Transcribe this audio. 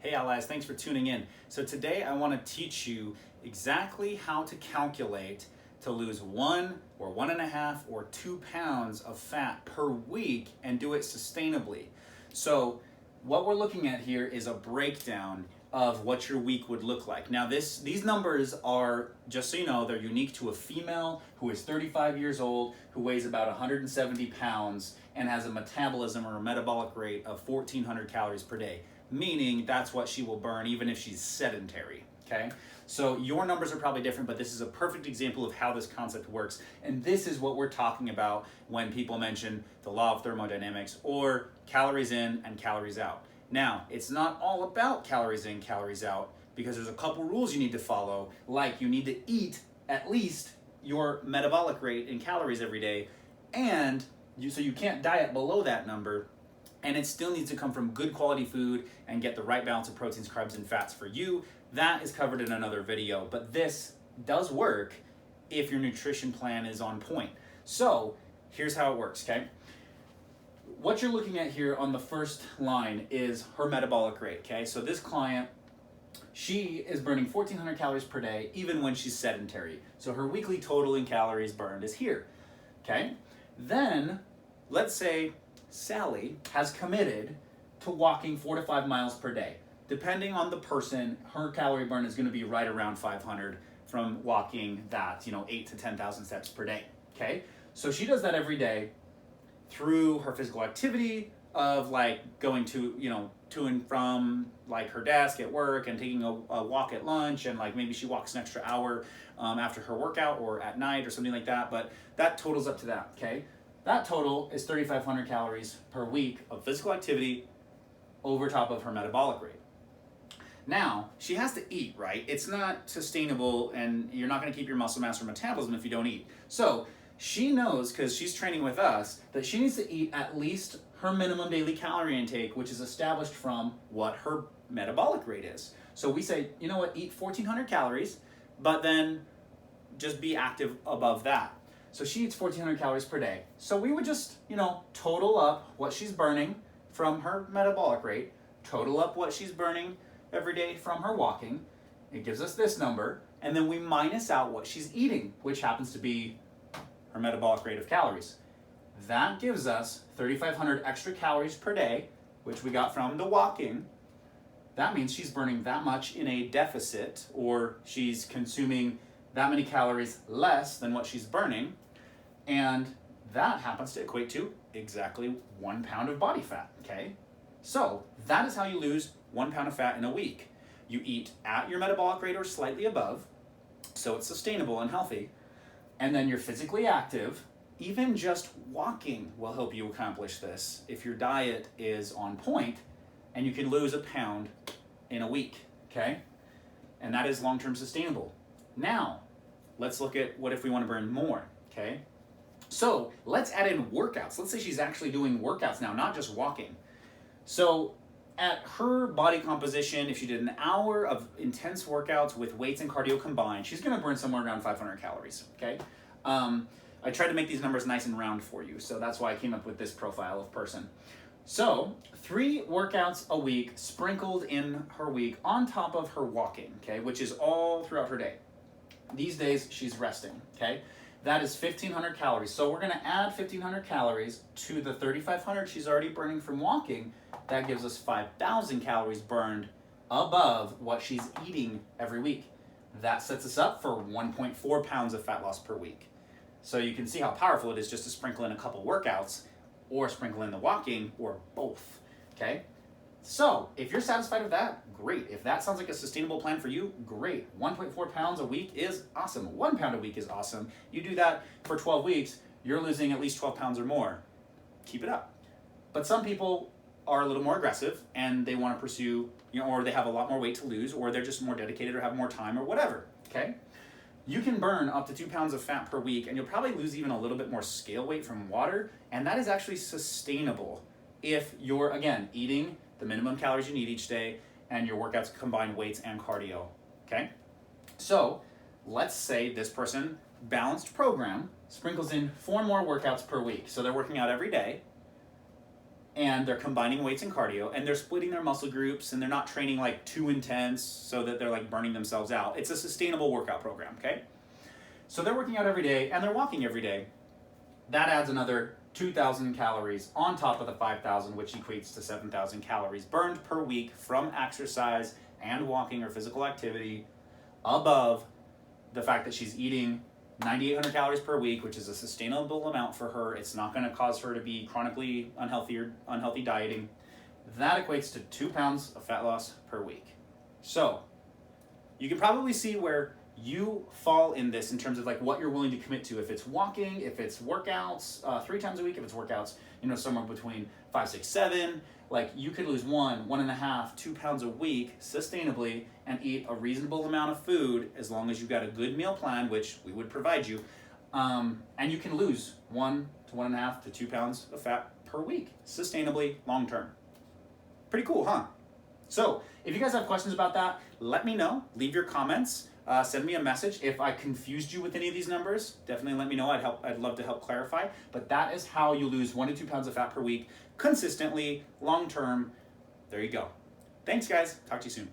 Hey allies, thanks for tuning in. So today I want to teach you exactly how to calculate to lose 1 or 1.5 or 2 pounds of fat per week and do it sustainably. So what we're looking at here is a breakdown of what your week would look like. Now these numbers are, just so you know, they're unique to a female who is 35 years old, who weighs about 170 pounds and has a metabolism or a metabolic rate of 1,400 calories per day, meaning that's what she will burn even if she's sedentary, okay? So your numbers are probably different, but this is a perfect example of how this concept works. And this is what we're talking about when people mention the law of thermodynamics or calories in and calories out. Now, it's not all about calories in, calories out, because there's a couple rules you need to follow, like you need to eat at least your metabolic rate in calories every day, and so you can't diet below that number, and it still needs to come from good quality food and get the right balance of proteins, carbs, and fats for you. That is covered in another video, but this does work if your nutrition plan is on point. So here's how it works, okay? What you're looking at here on the first line is her metabolic rate, okay? So this client, she is burning 1,400 calories per day even when she's sedentary. So her weekly total in calories burned is here, okay? Then, let's say Sally has committed to walking 4 to 5 miles per day. Depending on the person, her calorie burn is going to be right around 500 from walking that, 8 to 10,000 steps per day, okay? So she does that every day through her physical activity of like going to, to and from like her desk at work and taking a walk at lunch, and like maybe she walks an extra hour after her workout or at night or something like that, but that totals up to that, okay? That total is 3,500 calories per week of physical activity over top of her metabolic rate. Now, she has to eat, right? It's not sustainable, and you're not going to keep your muscle mass or metabolism if you don't eat. So she knows, because she's training with us, that she needs to eat at least her minimum daily calorie intake, which is established from what her metabolic rate is. So we say, you know what, eat 1,400 calories, but then just be active above that. So she eats 1,400 calories per day. So we would just, total up what she's burning from her metabolic rate, total up what she's burning every day from her walking. It gives us this number, and then we minus out what she's eating, which happens to be her metabolic rate of calories. That gives us 3,500 extra calories per day, which we got from the walking. That means she's burning that much in a deficit, or she's consuming that many calories less than what she's burning, and that happens to equate to exactly 1 pound of body fat, okay? So that is how you lose 1 pound of fat in a week. You eat at your metabolic rate or slightly above, so it's sustainable and healthy, and then you're physically active. Even just walking will help you accomplish this if your diet is on point, and you can lose 1 pound in a week, okay? And that is long-term sustainable. Now, let's look at what if we want to burn more, okay? So let's add in workouts. Let's say she's actually doing workouts now, not just walking. So at her body composition, if she did an hour of intense workouts with weights and cardio combined, she's going to burn somewhere around 500 calories, okay? I tried to make these numbers nice and round for you, so that's why I came up with this profile of person. So 3 workouts a week sprinkled in her week on top of her walking, okay, which is all throughout her day. These days she's resting, okay? That is 1,500 calories. So we're going to add 1,500 calories to the 3,500 she's already burning from walking. That gives us 5,000 calories burned above what she's eating every week. That sets us up for 1.4 pounds of fat loss per week. So you can see how powerful it is just to sprinkle in a couple workouts, or sprinkle in the walking, or both, okay? So if you're satisfied with that, great. If that sounds like a sustainable plan for you, great. 1.4 pounds a week is awesome. 1 pound a week is awesome. You do that for 12 weeks, you're losing at least 12 pounds or more. Keep it up. But some people are a little more aggressive, and they want to pursue, or they have a lot more weight to lose, or they're just more dedicated or have more time or whatever, okay? You can burn up to 2 pounds of fat per week, and you'll probably lose even a little bit more scale weight from water, and that is actually sustainable if you're, again, eating the minimum calories you need each day, and your workouts combine weights and cardio, okay? So let's say this person, balanced program, sprinkles in 4 more workouts per week. So they're working out every day, and they're combining weights and cardio, and they're splitting their muscle groups, and they're not training like too intense so that they're like burning themselves out. It's a sustainable workout program, okay? So they're working out every day and they're walking every day. That adds another 2,000 calories on top of the 5,000, which equates to 7,000 calories burned per week from exercise and walking or physical activity, above the fact that she's eating 9,800 calories per week, which is a sustainable amount for her. It's not going to cause her to be chronically unhealthy or unhealthy dieting. That equates to 2 pounds of fat loss per week. So you can probably see where you fall in this in terms of like what you're willing to commit to. If it's walking, if it's workouts 3 times a week, if it's workouts, somewhere between 5, 6, 7, like you could lose 1.5, 2 pounds a week sustainably and eat a reasonable amount of food as long as you've got a good meal plan, which we would provide you. And you can lose 1 to 1.5 to 2 pounds of fat per week sustainably long term. Pretty cool, huh? So if you guys have questions about that, let me know. Leave your comments. Send me a message. If I confused you with any of these numbers, definitely let me know. I'd love to help clarify. But that is how you lose 1 to 2 pounds of fat per week consistently, long term. There you go. Thanks, guys. Talk to you soon.